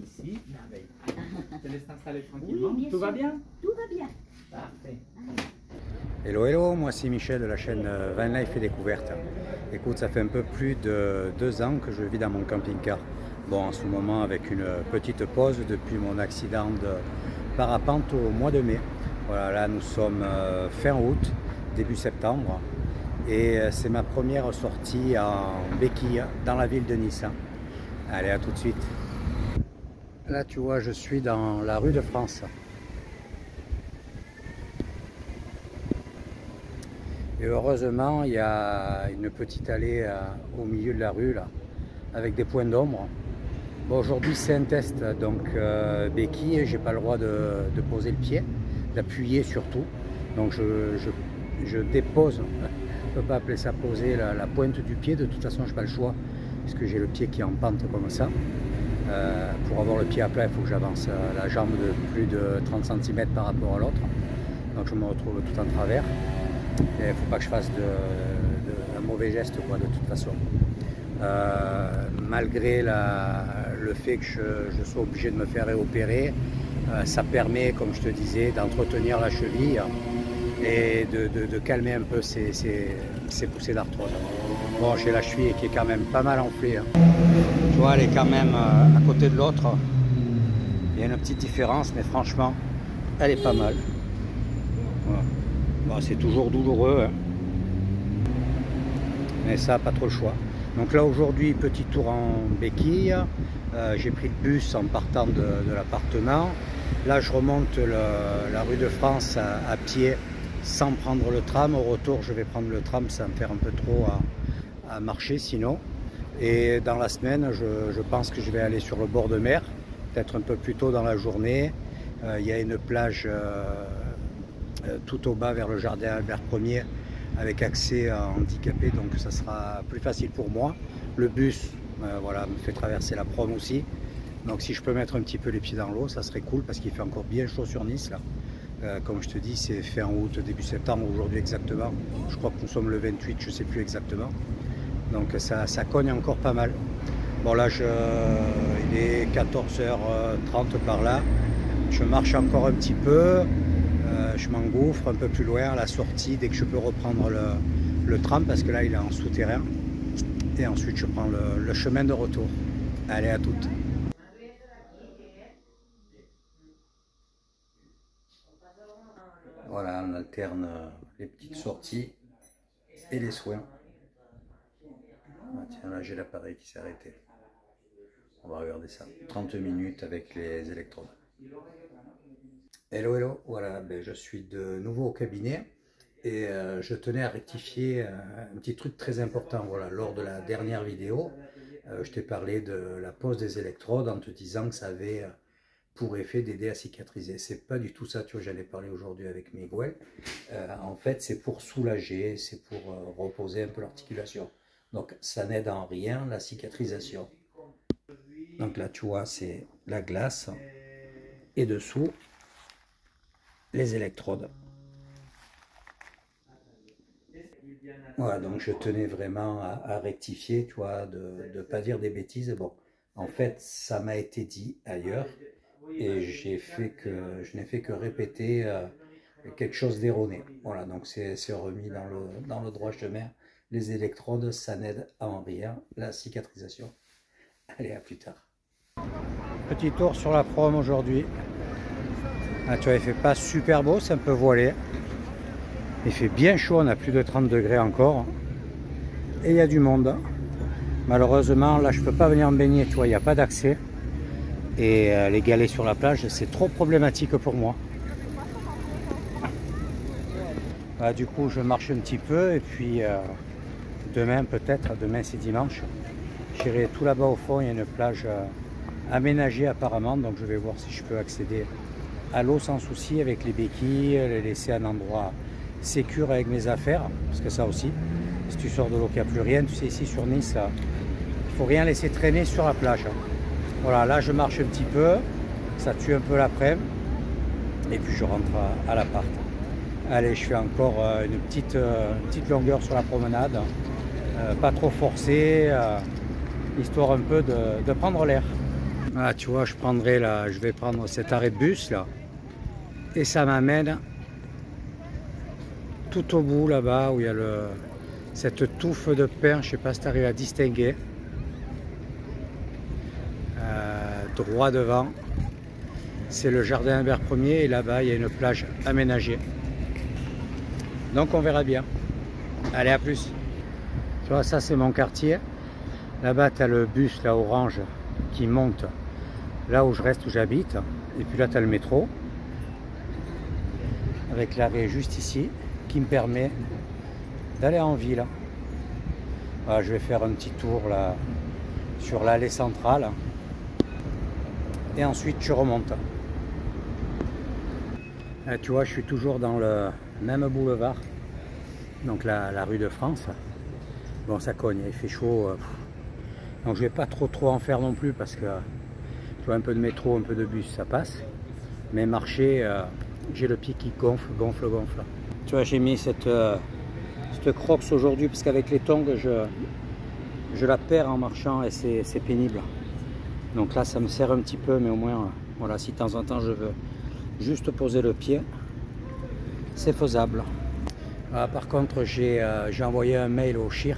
ici. Merveille. Je te laisse t'installer tranquillement. Oui, bien Tout va sûr. bien? Tout va bien. Parfait. Hello, hello, moi c'est Michel de la chaîne Van Life et Découverte. Écoute, ça fait un peu plus de 2 ans que je vis dans mon camping-car. Bon, en ce moment avec une petite pause depuis mon accident de parapente au mois de mai. Voilà, là nous sommes fin août, début septembre. Et c'est ma première sortie en béquille dans la ville de Nice. Allez, à tout de suite. Là, tu vois, je suis dans la rue de France. Et heureusement, il y a une petite allée au milieu de la rue, là, avec des points d'ombre. Bon, aujourd'hui, c'est un test, donc béquille, j'ai pas le droit de poser le pied, d'appuyer surtout. Donc je dépose, je ne peux pas appeler ça poser, la pointe du pied. De toute façon, je n'ai pas le choix, puisque j'ai le pied qui est en pente comme ça. Pour avoir le pied à plat, il faut que j'avance la jambe de plus de 30 cm par rapport à l'autre. Donc je me retrouve tout en travers. Il ne faut pas que je fasse un mauvais geste, quoi, de toute façon. Malgré le fait que je sois obligé de me faire réopérer, ça permet, comme je te disais, d'entretenir la cheville et de calmer un peu ces poussées d'arthrose. Bon, j'ai la cheville qui est quand même pas mal enflée. Hein. Tu vois, elle est quand même à côté de l'autre. Il y a une petite différence, mais franchement, elle est pas mal. Voilà. Bon, c'est toujours douloureux, hein. Mais ça, pas trop le choix. Donc là, aujourd'hui, petit tour en béquille. J'ai pris le bus en partant de l'appartement. Là, je remonte la rue de France à pied sans prendre le tram. Au retour, je vais prendre le tram, ça va me faire un peu trop à marcher sinon. Et dans la semaine, je pense que je vais aller sur le bord de mer, peut-être un peu plus tôt dans la journée. Il y a une plage tout au bas vers le jardin Albert Ier avec accès à handicapés, donc ça sera plus facile pour moi. Le bus voilà, me fait traverser la Prom aussi, donc si je peux mettre un petit peu les pieds dans l'eau, ça serait cool parce qu'il fait encore bien chaud sur Nice là. Comme je te dis, c'est fin août, début septembre aujourd'hui exactement. Je crois que nous sommes le 28, je ne sais plus exactement. Donc ça cogne encore pas mal. Bon là, il est 14h30 par là. Je marche encore un petit peu. Je m'engouffre un peu plus loin à la sortie dès que je peux reprendre le tram parce que là, il est en souterrain. Et ensuite, je prends le chemin de retour. Allez, à toutes. Voilà, on alterne les petites sorties et les soins. Ah, tiens, là j'ai l'appareil qui s'est arrêté. On va regarder ça. 30 minutes avec les électrodes. Hello, hello. Voilà, ben, je suis de nouveau au cabinet et je tenais à rectifier un petit truc très important. Voilà, lors de la dernière vidéo, je t'ai parlé de la pose des électrodes en te disant que ça avait pour effet d'aider à cicatriser. C'est pas du tout ça, tu vois, j'en ai parlé aujourd'hui avec Miguel. En fait, c'est pour soulager, c'est pour reposer un peu l'articulation. Donc, ça n'aide en rien la cicatrisation. Donc là, tu vois, c'est la glace et dessous, les électrodes. Voilà, donc je tenais vraiment à rectifier, tu vois, de ne pas dire des bêtises. Bon, en fait, ça m'a été dit ailleurs. Et je n'ai fait que répéter quelque chose d'erroné. Voilà, donc c'est remis dans le droit chemin. Les électrodes, ça n'aide en rien la cicatrisation. Allez, à plus tard. Petit tour sur la Prom aujourd'hui. Ah, tu vois, il fait pas super beau, c'est un peu voilé. Il fait bien chaud, on a plus de 30 degrés encore. Et il y a du monde. Malheureusement, là, je peux pas venir me baigner, tu vois, il n'y a pas d'accès. Et les galets sur la plage, c'est trop problématique pour moi. Voilà, du coup, je marche un petit peu et puis demain, peut-être, demain c'est dimanche, j'irai tout là-bas au fond, il y a une plage aménagée apparemment, donc je vais voir si je peux accéder à l'eau sans souci avec les béquilles, les laisser à un endroit sécure avec mes affaires, parce que ça aussi, si tu sors de l'eau qu'il n'y a plus rien, tu sais, ici sur Nice, il ne faut rien laisser traîner sur la plage. Voilà, là je marche un petit peu, ça tue un peu l'après-midi, et puis je rentre à l'appart. Allez, je fais encore une petite longueur sur la promenade, pas trop forcée, histoire un peu de prendre l'air. Ah, tu vois, je vais prendre cet arrêt de bus là. Et ça m'amène tout au bout là-bas où il y a cette touffe de pin, je sais pas si tu arrives à distinguer. Droit devant, c'est le jardin Albert Ier et là-bas il y a une plage aménagée. Donc on verra bien. Allez, à plus. Tu vois, ça c'est mon quartier. Là-bas tu as le bus là orange qui monte là où je reste, où j'habite. Et puis là tu as le métro avec l'arrêt juste ici qui me permet d'aller en ville. Voilà, je vais faire un petit tour là sur l'allée centrale et ensuite je remonte. Là, tu vois, je suis toujours dans le même boulevard, donc la rue de France. Bon, ça cogne, il fait chaud, donc je vais pas trop en faire non plus parce que tu vois, un peu de métro, un peu de bus, ça passe. Mais marcher, j'ai le pied qui gonfle. Tu vois, j'ai mis cette Crocs aujourd'hui parce qu'avec les tongs, je la perds en marchant et c'est pénible. Donc là, ça me sert un petit peu, mais au moins, voilà, si de temps en temps je veux juste poser le pied, c'est faisable. Par contre, j'ai envoyé un mail au CHIR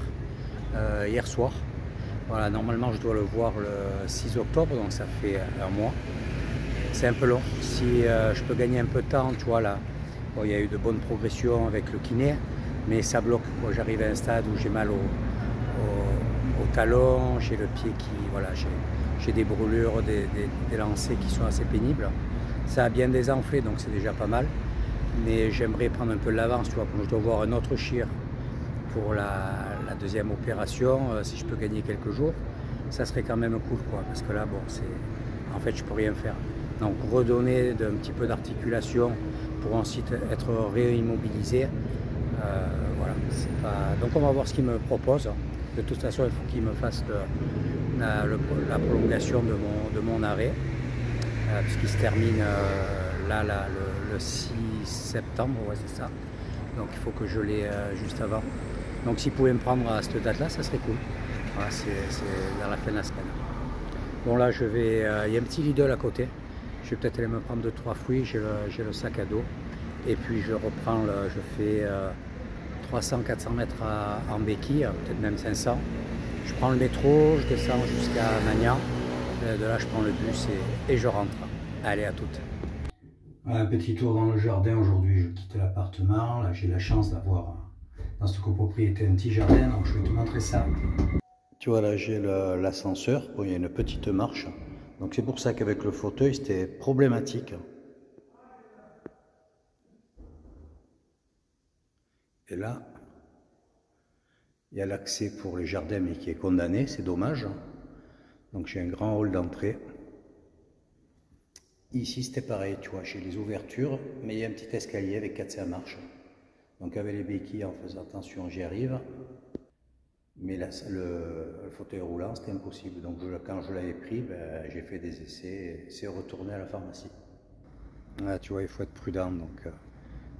hier soir. Voilà, normalement, je dois le voir le 6 octobre, donc ça fait un mois. C'est un peu long. Si je peux gagner un peu de temps, tu vois, là, bon, il y a eu de bonnes progressions avec le kiné, mais ça bloque. J'arrive à un stade où j'ai mal au talon, j'ai le pied qui, voilà, j'ai des brûlures, des lancers qui sont assez pénibles. Ça a bien désenflé, donc c'est déjà pas mal. Mais j'aimerais prendre un peu de l'avance, tu vois, comme je dois voir un autre chir pour la deuxième opération, si je peux gagner quelques jours, ça serait quand même cool, quoi, parce que là, bon, en fait, je peux rien faire. Donc redonner un petit peu d'articulation pour ensuite être réimmobilisé, voilà, c'est pas... Donc on va voir ce qu'il me propose. De toute façon, il faut qu'il me fasse la prolongation de mon arrêt, puisqu'il se termine là, le 6 septembre, ouais, c'est ça. Donc il faut que je l'ai juste avant. Donc s'il pouvait me prendre à cette date-là, ça serait cool. Voilà, c'est vers la fin de la semaine. Bon, là, il y a un petit Lidl à côté. Je vais peut-être aller me prendre 2-3 fruits. J'ai le sac à dos. Et puis je reprends, je fais 300-400 mètres en béquille, peut-être même 500. Je prends le métro, je descends jusqu'à Magnan. De là, je prends le bus et je rentre. Allez, à toutes. Un petit tour dans le jardin. Aujourd'hui, je quitte l'appartement. Là, j'ai la chance d'avoir dans cette copropriété un petit jardin. Donc, je vais te montrer ça. Tu vois, là, j'ai l'ascenseur. Bon, il y a une petite marche. Donc, c'est pour ça qu'avec le fauteuil, c'était problématique. Et là, il y a l'accès pour les jardins, mais qui est condamné. C'est dommage. Donc, j'ai un grand hall d'entrée. Ici, c'était pareil, tu vois, j'ai les ouvertures, mais il y a un petit escalier avec 4-5 marches. Donc avec les béquilles, en faisant attention, j'y arrive. Mais là, le fauteuil roulant, c'était impossible. Donc quand je l'avais pris, ben, j'ai fait des essais et c'est retourné à la pharmacie. Là, tu vois, il faut être prudent. Donc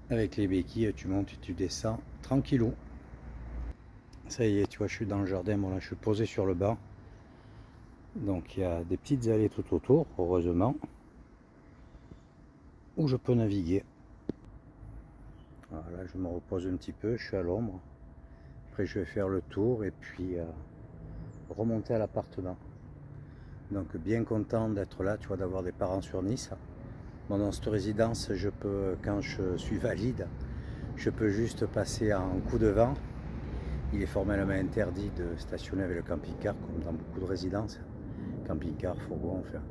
avec les béquilles, tu montes et tu descends tranquillou. Ça y est, tu vois, je suis dans le jardin. Bon, là, je suis posé sur le banc. Donc il y a des petites allées tout autour, heureusement, où je peux naviguer. Voilà, je me repose un petit peu, je suis à l'ombre. Après je vais faire le tour et puis remonter à l'appartement. Donc bien content d'être là, tu vois, d'avoir des parents sur Nice. Bon, dans cette résidence, je peux, quand je suis valide, je peux juste passer en coup de vent. Il est formellement interdit de stationner avec le camping-car, comme dans beaucoup de résidences. Camping-car, fourgon, enfin.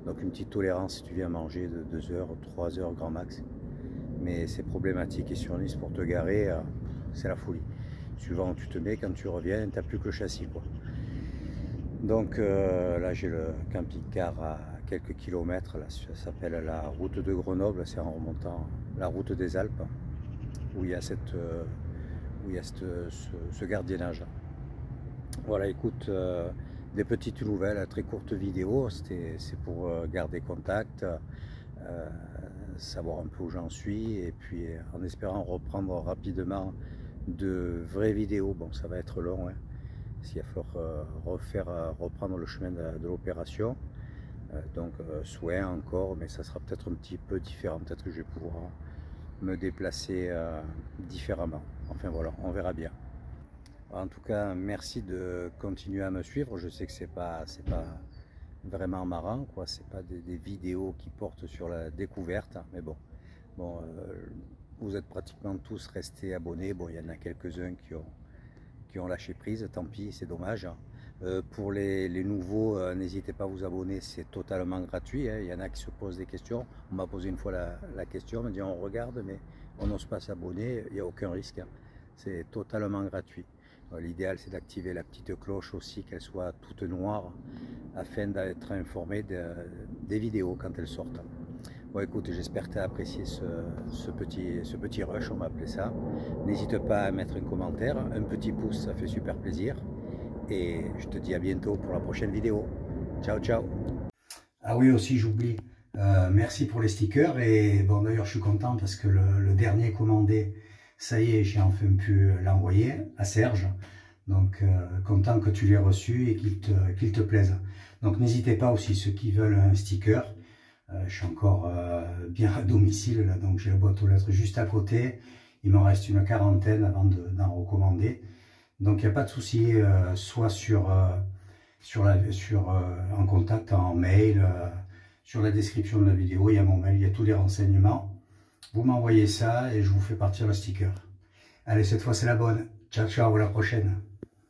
Donc une petite tolérance si tu viens manger de 2 heures, 3 heures grand max. Mais c'est problématique et sur Nice pour te garer, c'est la folie. Suivant où tu te mets, quand tu reviens, tu n'as plus que le châssis, quoi. Donc là j'ai le camping-car à quelques kilomètres, là, ça s'appelle la route de Grenoble, c'est en remontant la route des Alpes, où il y a, ce gardiennage. Voilà, écoute, des petites nouvelles, très courtes vidéos, c'est pour garder contact, savoir un peu où j'en suis, et puis en espérant reprendre rapidement de vraies vidéos. Bon, ça va être long, hein, s'il va falloir reprendre le chemin de l'opération. Donc soin encore, mais ça sera peut-être un petit peu différent. Peut-être que je vais pouvoir me déplacer différemment. Enfin voilà, on verra bien. En tout cas, merci de continuer à me suivre. Je sais que c'est pas vraiment marrant, quoi. C'est pas des vidéos qui portent sur la découverte, mais bon, vous êtes pratiquement tous restés abonnés. Bon, il y en a quelques-uns qui ont lâché prise, tant pis, c'est dommage. Pour les nouveaux, n'hésitez pas à vous abonner, c'est totalement gratuit. Il y en a qui se posent des questions. On m'a posé une fois la question, on m'a dit on regarde, mais on n'ose pas s'abonner, il n'y a aucun risque. C'est totalement gratuit. L'idéal, c'est d'activer la petite cloche aussi, qu'elle soit toute noire, afin d'être informé des vidéos quand elles sortent. Bon, écoute, j'espère que tu as apprécié ce petit rush, on va appeler ça. N'hésite pas à mettre un commentaire, un petit pouce, ça fait super plaisir. Et je te dis à bientôt pour la prochaine vidéo. Ciao, ciao. Ah oui, aussi j'oublie, merci pour les stickers. Et bon, d'ailleurs, je suis content parce que le dernier commandé, ça y est, j'ai enfin pu l'envoyer à Serge. Donc, content que tu l'aies reçu et qu'il te plaise. Donc, n'hésitez pas aussi, ceux qui veulent un sticker. Je suis encore bien à domicile, là, donc j'ai la boîte aux lettres juste à côté. Il m'en reste une quarantaine avant d'en recommander. Donc, il n'y a pas de souci, soit en contact, en mail, sur la description de la vidéo, il y a mon mail, il y a tous les renseignements. Vous m'envoyez ça et je vous fais partir le sticker. Allez, cette fois c'est la bonne. Ciao, ciao, à la prochaine.